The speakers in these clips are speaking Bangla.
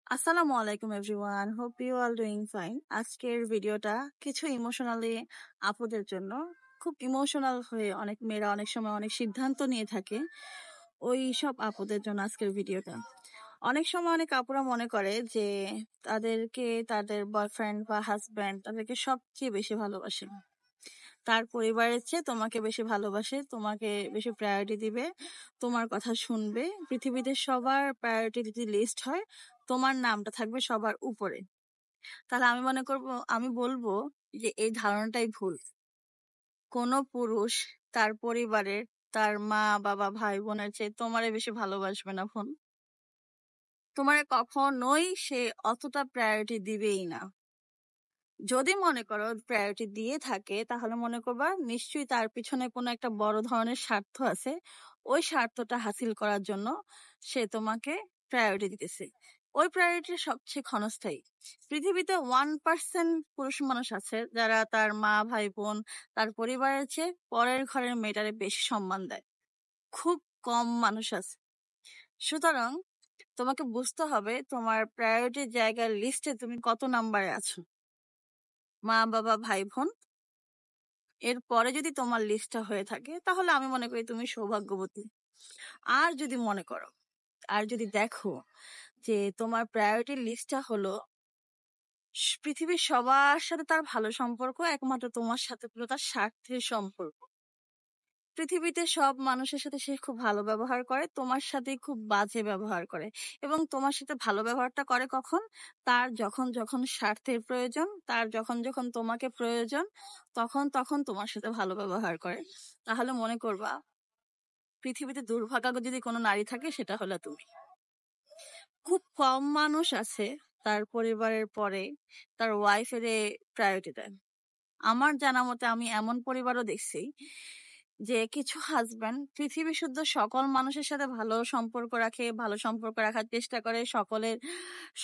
আসসালামু আলাইকুম everyone, hope you all doing fine. আজকের ভিডিওটা কিছু ইমোশনালি আপুদের জন্য। খুব ইমোশনাল হয়ে অনেক মেয়েরা অনেক সময় অনেক সিদ্ধান্ত নিয়ে থাকে, ওই সব আপুদের জন্য আজকের ভিডিওটা। অনেক সময় অনেক আপুরা মনে করে যে তাদেরকে তাদের বয়ফ্রেন্ড বা হাজব্যান্ড তাদেরকে সবচেয়ে বেশি ভালোবাসে, তার পরিবারের চেয়ে তোমাকে বেশি ভালোবাসে, তোমাকে বেশি প্রায়োরিটি দিবে, তোমার কথা শুনবে। পৃথিবীতে সবার প্রায়োরিটি যদি লিস্ট হয়, তোমার নামটা থাকবে সবার উপরে। তাহলে আমি বলবো যে এই ধারণাটাই ভুল। কোনো পুরুষ তার পরিবারের, তার মা বাবা ভাই বোনের চেয়ে তোমারে বেশি ভালোবাসবে না বোন। তোমারে কখনোই সে অতটা প্রায়োরিটি দিবেই না। যদি মনে করো প্রায়োরিটি দিয়ে থাকে, তাহলে মনে করবা নিশ্চয়ই তার পিছনে কোনো একটা বড় ধরনের স্বার্থ আছে। ওই স্বার্থটা হাসিল করার জন্য সে তোমাকে প্রায়োরিটি দিতেছে। ওই প্রায়োরিটি সবচেয়ে ক্ষণস্থায়ী। পৃথিবীতে 1% পুরুষ মানুষ আছে যারা তার মা ভাই বোন, তার পরিবারের চেয়ে পরের ঘরের মেয়েটারে বেশি সম্মান দেয়। খুব কম মানুষ আছে। সুতরাং তোমাকে বুঝতে হবে তোমার প্রায়োরিটির জায়গার লিস্টে তুমি কত নাম্বারে আছো। মা বাবা ভাই বোন এরপরে যদি তোমার লিস্টটা হয়ে থাকে, তাহলে আমি মনে করি তুমি সৌভাগ্যবতী। আর যদি মনে করো, আর যদি দেখো যে তোমার প্রায়োরিটি লিস্টটা হলো পৃথিবীর সবার সাথে তার ভালো সম্পর্ক, একমাত্র তোমার সাথে হলো তার স্বার্থের সম্পর্ক। পৃথিবীতে সব মানুষের সাথে সে খুব ভালো ব্যবহার করে, তোমার সাথে খুব বাজে ব্যবহার করে। এবং তোমার সাথে ভালো ব্যবহারটা করে কখন? তার যখন যখন স্বার্থের প্রয়োজন, তার যখন যখন তোমাকে প্রয়োজন, তখন তখন তোমার সাথে ভালো ব্যবহার করে। তাহলে মনে করবা পৃথিবীতে দুর্ভাগ্য যদি কোনো নারী থাকে, সেটা হলো তুমি। খুব কম মানুষ আছে তার পরিবারের পরে তার ওয়াইফের প্রায়োরিটি দেয়। আমার জানা মতে আমি এমন পরিবারও দেখছি যে কিছু হাজব্যান্ড পৃথিবী শুদ্ধ সকল মানুষের সাথে ভালো সম্পর্ক রাখে, ভালো সম্পর্ক রাখার চেষ্টা করে, সকলের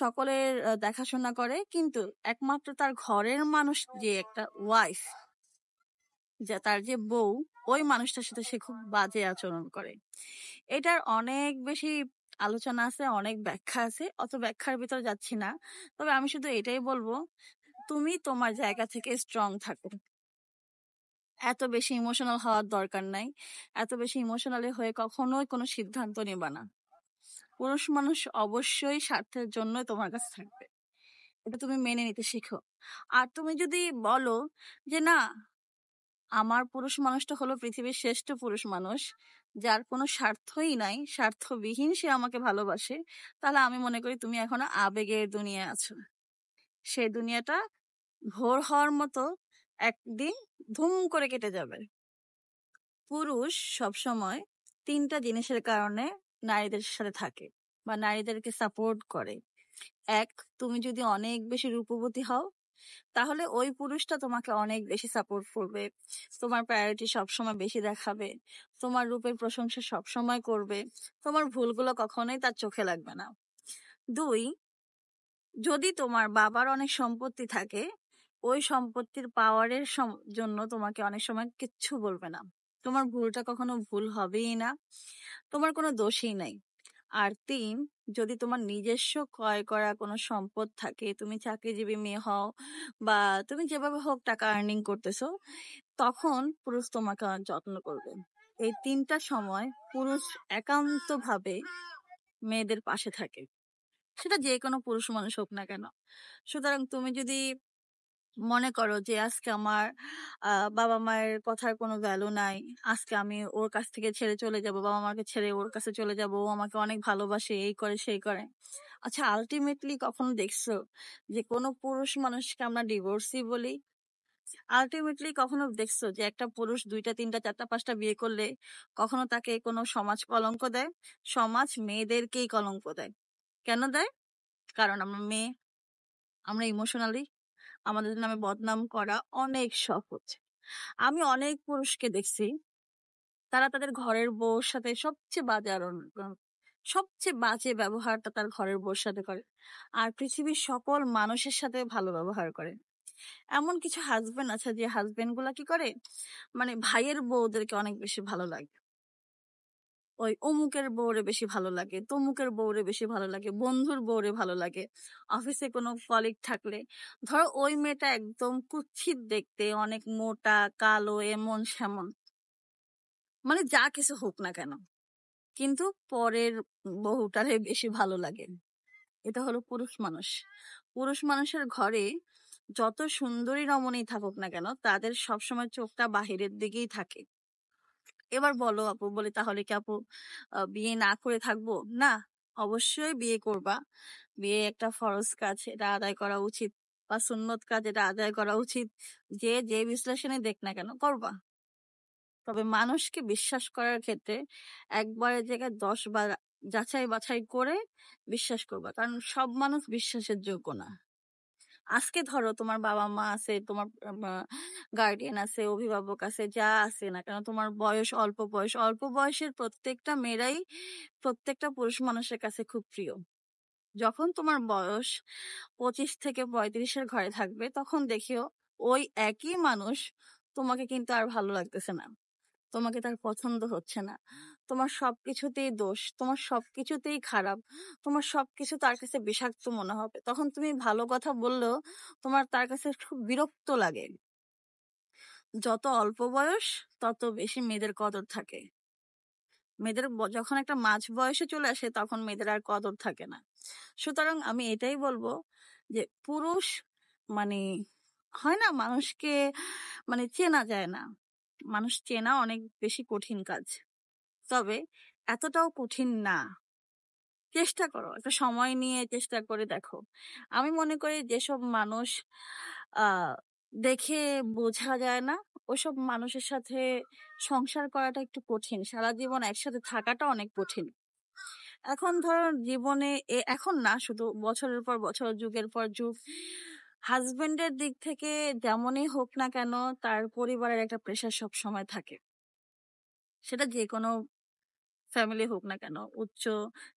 সকলের দেখাশোনা করে, কিন্তু একমাত্র তার ঘরের মানুষ যে একটা ওয়াইফ, যে তার যে বউ, ওই মানুষটার সাথে সে খুব বাজে আচরণ করে। এটার অনেক বেশি আলোচনা আছে, অনেক ব্যাখ্যা আছে, অত ব্যাখ্যার ভিতর যাচ্ছি না। তবে আমি শুধু এটাই বলবো, তুমি তোমার জায়গা থেকে স্ট্রং থাকো। এত বেশি ইমোশনাল হওয়ার দরকার নাই। এত বেশি ইমোশনালি হয়ে কখনোই কোনো সিদ্ধান্ত নেবা না। পুরুষ মানুষ অবশ্যই স্বার্থের জন্যই তোমার কাছে থাকবে, এটা তুমি মেনে নিতে শিখো। আর তুমি যদি বলো যে না, আমার পুরুষ মানুষটা হলো পৃথিবীর শ্রেষ্ঠ পুরুষ মানুষ, যার কোনো স্বার্থই নাই, স্বার্থবিহীন সে আমাকে ভালোবাসে, তাহলে আমি মনে করি তুমি এখনো আবেগের দুনিয়ায় আছো। সেই দুনিয়াটা ভোর হওয়ার মতো একদিন ধুম করে কেটে যাবে। পুরুষ সবসময় তিনটা জিনিসের কারণে নারীদের সাথে থাকে বা নারীদেরকে সাপোর্ট করে। এক, তুমি যদি অনেক বেশি রূপবতী হও, তাহলে ওই পুরুষটা তোমাকে অনেক বেশি সাপোর্ট করবে, তোমার প্রায়োরিটি সবসময় বেশি দেখাবে, তোমার রূপের প্রশংসা সবসময় করবে, তোমার ভুলগুলো কখনোই তার চোখে লাগবে না। দুই, যদি তোমার বাবার অনেক সম্পত্তি থাকে, ওই সম্পত্তির পাওয়ারের জন্য তোমাকে অনেক সময় কিচ্ছু বলবে না, তোমার ভুলটা কখনো ভুল হবেই না, তোমার কোনো দোষই নাই। আর তিন, যদি তোমার নিজস্ব ক্রয় করা কোনো সম্পদ থাকে, তুমি চাকরিজীবী মেয়ে হও বা তুমি যেভাবে হোক টাকা আর্নিং করতেছো, তখন পুরুষ তোমাকে অনেক যত্ন করবে। এই তিনটা সময় পুরুষ একান্তভাবে মেয়েদের পাশে থাকে, সেটা যে কোনো পুরুষ মানুষ হোক না কেন। সুতরাং তুমি যদি মনে করো যে আজকে আমার বাবা মায়ের কথার কোনো ভ্যালু নাই, আজকে আমি ওর কাছ থেকে ছেড়ে চলে যাব, বাবা মাকে ছেড়ে ওর কাছে চলে যাব, ও আমাকে অনেক ভালোবাসে, এই করে সেই করে। আচ্ছা, আলটিমেটলি কখনো দেখছো যে কোনো পুরুষ মানুষকে আমরা ডিভোর্সই বলি? আলটিমেটলি কখনো দেখছো যে একটা পুরুষ 2টা 3টা 4টা 5টা বিয়ে করলে কখনো তাকে কোনো সমাজ কলঙ্ক দেয়? সমাজ মেয়েদেরকেই কলঙ্ক দেয়। কেন দেয়? কারণ আমরা মেয়ে, আমরা ইমোশনালি, আমাদের নামে বদনাম করা অনেক সহজ। আমি অনেক পুরুষকে দেখছি, তারা তাদের ঘরের বউর সাথে সবচেয়ে বাজে সবচেয়ে বাজে ব্যবহারটা তার ঘরের বউর সাথে করে, আর পৃথিবীর সকল মানুষের সাথে ভালো ব্যবহার করে। এমন কিছু হাজবেন্ড আছে যে হাজবেন্ড গুলা কি করে, মানে ভাইয়ের বউদেরকে অনেক বেশি ভালো লাগে। ওই অমুকের বউরে বেশি ভালো লাগে, তমুকের বউরে বেশি ভালো লাগে, বন্ধুর বউরে ভালো লাগে। অফিসে কোনো কলিগ থাকলে ধরো ওই মেয়েটা একদম কুৎসিত দেখতে, অনেক মোটা, কালো, এমন সেমন, মানে যা কিছু হোক না কেন, কিন্তু পরের বহুটারে বেশি ভালো লাগে। এটা হলো পুরুষ মানুষ। পুরুষ মানুষের ঘরে যত সুন্দরী রমণী থাকুক না কেন, তাদের সবসময় চোখটা বাহিরের দিকেই থাকে। এবার বলো আপু, বলি তাহলে কি আপু বিয়ে না করে থাকবো? না, অবশ্যই বিয়ে করবা। বিয়ে একটা ফরজ কাজ, এটা আদায় করা উচিত, বা সুন্নত কাজ, এটা আদায় করা উচিত। যে যে বিশ্লেষণে দেখ না কেন, করবা। তবে মানুষকে বিশ্বাস করার ক্ষেত্রে একবারের জায়গায় 10 বার যাচাই বাছাই করে বিশ্বাস করবা, কারণ সব মানুষ বিশ্বাসের যোগ্য না। আজকে ধরো তোমার বাবা মা আছে, তোমার গার্ডিয়ান আছে, অভিভাবক আছে, যা আছে না কেন, তোমার বয়স অল্প, অল্প বয়সের প্রত্যেকটা মেয়েরাই প্রত্যেকটা পুরুষ মানুষের কাছে খুব প্রিয়। যখন তোমার বয়স 25 থেকে 35-এর ঘরে থাকবে, তখন দেখিও ওই একই মানুষ তোমাকে কিন্তু আর ভালো লাগতেছে না, তোমাকে তার পছন্দ হচ্ছে না, তোমার সবকিছুতেই দোষ, তোমার সবকিছুতেই খারাপ, তোমার সবকিছু তার কাছে বিষাক্ত মনে হবে। তখন তুমি ভালো কথা বললেও তোমার তার কাছে খুব বিরক্ত লাগে। যত অল্প বয়স তত বেশি মেয়েদের কদর থাকে। মেয়েদের যখন একটা মাঝ বয়সে চলে আসে, তখন মেয়েদের আর কদর থাকে না। সুতরাং আমি এটাই বলবো যে পুরুষ মানে হয় না, মানুষকে মানে চেনা যায় না। মানুষ চেনা অনেক বেশি কঠিন কাজ, তবে এতটাও কঠিন না। চেষ্টা করো, একটা সময় নিয়ে চেষ্টা করে দেখো। আমি মনে করি যেসব মানুষ আহ দেখে বোঝা যায় না, ওইসব মানুষের সাথে সংসার করাটা একটু কঠিন, সারা জীবন একসাথে থাকাটা অনেক কঠিন। এখন ধরো জীবনে এখন না, শুধু বছরের পর বছর, যুগের পর যুগ, হাজবেন্ডের দিক থেকে যেমনই হোক না কেন, তার পরিবারের একটা প্রেশার সব সময় থাকে। সেটা যে কোনো ফ্যামিলি হোক না কেন, উচ্চ,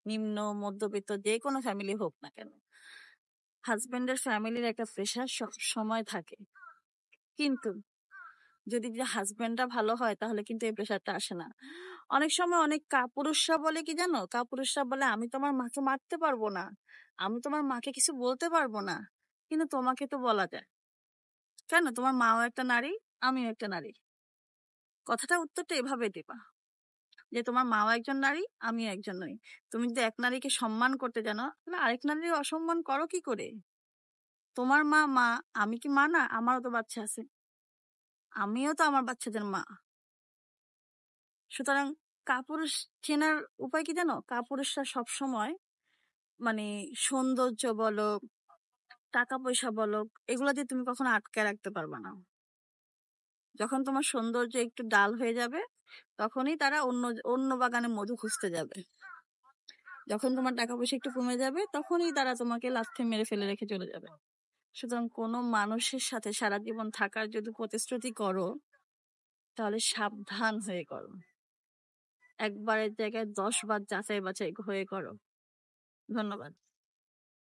নিম্ন, মধ্যবিত্ত, যে কোনো ফ্যামিলি হোক না কেন, হাজবেন্ডের ফ্যামিলির একটা প্রেশার সব সময় থাকে। কিন্তু যদি যে হাজবেন্ডটা ভালো হয়, তাহলে কিন্তু এই প্রেশারটা আসে না। অনেক সময় অনেক কাপুরুষরা বলে কি জানো, কাপুরুষরা বলে আমি তোমার মাকে মারতে পারবো না, আমি তোমার মাকে কিছু বলতে পারবো না, কিন্তু তোমাকে তো বলা যায়। কেন? তোমার মাও একটা নারী, আমিও একটা নারী। কথাটা উত্তরটা এভাবে দিবা যে তোমার মাও একজন নারী, আমিও একজন নারী। তুমি যদি এক নারীকে সম্মান করতে জানো, তাহলে আরেক নারীর অসম্মান করো কি করে? তোমার মা মা, আমি কি মা না? আমারও তো বাচ্চা আছে, আমিও তো আমার বাচ্চাদের মা। সুতরাং কাপুরুষ চেনার উপায় কি জানো? কাপুরুষরা সবসময় মানে সৌন্দর্য বলো, টাকা পয়সা বলো, এগুলো দিয়ে তুমি কখনো আটকে রাখতে পারবে না। যখন তোমার সৌন্দর্য একটু ডাল হয়ে যাবে, তখনই তারা অন্য অন্য বাগানে মধু খুঁজতে যাবে। যখন তোমার টাকা পয়সা একটু কমে যাবে, তখনই তারা তোমাকে লাথি মেরে ফেলে রেখে চলে যাবে। সুতরাং কোনো মানুষের সাথে সারা জীবন থাকার যদি প্রতিশ্রুতি করো, তাহলে সাবধান হয়ে করো। একবারের জায়গায় 10 বার যাচাই বাছাই হয়ে করো। ধন্যবাদ।